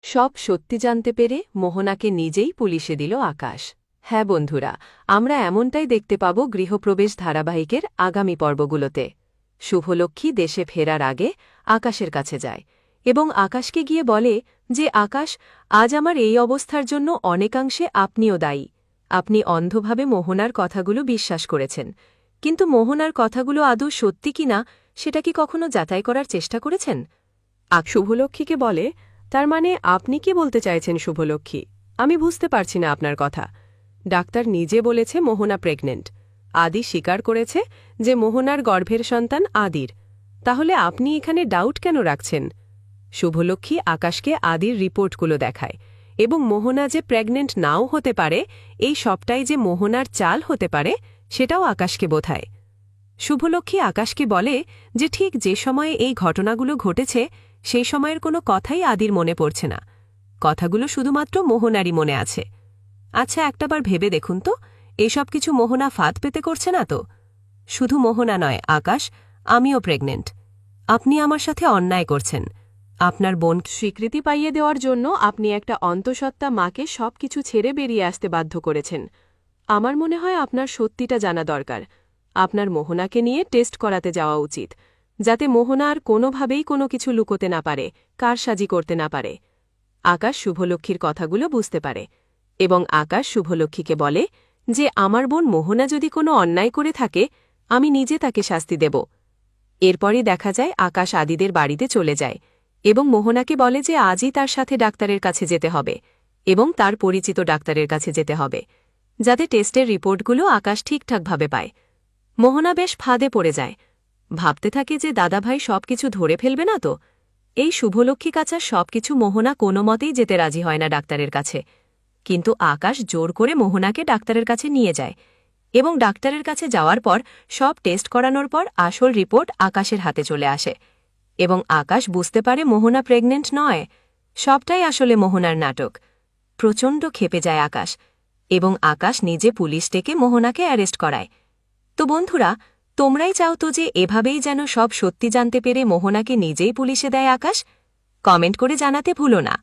সব সত্যি জানতে পেরে মোহনাকে নিজেই পুলিশে দিল আকাশ। হ্যাঁ বন্ধুরা, আমরা এমনটাই দেখতে পাব গৃহপ্রবেশ ধারাবাহিকের আগামী পর্বগুলোতে। শুভলক্ষ্মী দেশে ফেরার আগে আকাশের কাছে যায় এবং আকাশকে গিয়ে বলে যে আকাশ, আজ আমার এই অবস্থার জন্য অনেকাংশে আপনিও দায়ী। আপনি অন্ধভাবে মোহনার কথাগুলো বিশ্বাস করেছেন, কিন্তু মোহনার কথাগুলো আদৌ সত্যি কিনা সেটা কি কখনো যাচাই করার চেষ্টা করেছেন? শুভলক্ষ্মীকে বলে, তার মানে আপনি কি বলতে চাইছেন শুভলক্ষ্মী? আমি বুঝতে পারছি না আপনার কথা। ডাক্তার নিজে বলেছে মোহনা প্রেগনেন্ট। আদি স্বীকার করেছে যে মোহনার গর্ভের সন্তান আদির। তাহলে আপনি এখানে ডাউট কেন রাখছেন? শুভলক্ষ্মী আকাশকে আদির রিপোর্টগুলো দেখায় এবং মোহনা যে প্রেগনেন্ট নাও হতে পারে, এই সবটাই যে মোহনার চাল হতে পারে সেটাও আকাশকে বোঝায়। শুভলক্ষ্মী আকাশকে বলে যে ঠিক যে সময়ে এই ঘটনাগুলো ঘটেছে সেই সময়ের কোনো কথাই আদির মনে পড়ছে না। কথাগুলো শুধুমাত্র মোহনারই মনে আছে। আচ্ছা, একটাবার ভেবে দেখুন তো, এসব কিছু মোহনা ফাঁদ পেতে করছে না তো? শুধু মোহনা নয় আকাশ, আমিও প্রেগনেন্ট। আপনি আমার সাথে অন্যায় করছেন। আপনার বোন স্বীকৃতি পাইয়ে দেওয়ার জন্য আপনি একটা অন্তঃসত্ত্বা মাকে সবকিছু ছেড়ে বেরিয়ে আসতে বাধ্য করেছেন। আমার মনে হয় আপনার সত্যিটা জানা দরকার। আপনার মোহনাকে নিয়ে টেস্ট করাতে যাওয়া উচিত, যাতে মোহনা আর কোনোভাবেই কোনো কিছু লুকোতে না পারে, কারসাজি করতে না পারে। আকাশ শুভলক্ষ্মীর কথাগুলো বুঝতে পারে এবং আকাশ শুভলক্ষ্মীকে বলে যে আমার বোন মোহনা যদি কোনো অন্যায় করে থাকে, আমি নিজে তাকে শাস্তি দেব। এরপরই দেখা যায় আকাশ আদিদের বাড়িতে চলে যায় এবং মোহনাকে বলে যে আজই তার সাথে ডাক্তারের কাছে যেতে হবে এবং তার পরিচিত ডাক্তারের কাছে যেতে হবে, যাতে টেস্টের রিপোর্টগুলো আকাশ ঠিকঠাকভাবে পায়। মোহনা বেশ ফাঁদে পড়ে যায়। ভাবতে থাকে যে দাদাভাই সবকিছু ধরে ফেলবে না তো। এই শুভলক্ষ্মী কাচার সবকিছু মোহনা কোনো মতেই যেতে রাজি হয় না ডাক্তারের কাছে, কিন্তু আকাশ জোর করে মোহনাকে ডাক্তারের কাছে নিয়ে যায় এবং ডাক্তারের কাছে যাওয়ার পর সব টেস্ট করানোর পর আসল রিপোর্ট আকাশের হাতে চলে আসে এবং আকাশ বুঝতে পারে মোহনা প্রেগনেন্ট নয়, সবটাই আসলে মোহনার নাটক। প্রচণ্ড ক্ষেপে যায় আকাশ এবং আকাশ নিজে পুলিশ ডেকে মোহনাকে অ্যারেস্ট করায়। তো বন্ধুরা, তোমরাই চাও তো যে এভাবেই যেন সব সত্যি জানতে পেরে মোহনাকে নিজেই পুলিশে দেয় আকাশ? কমেন্ট করে জানাতে ভুলো না।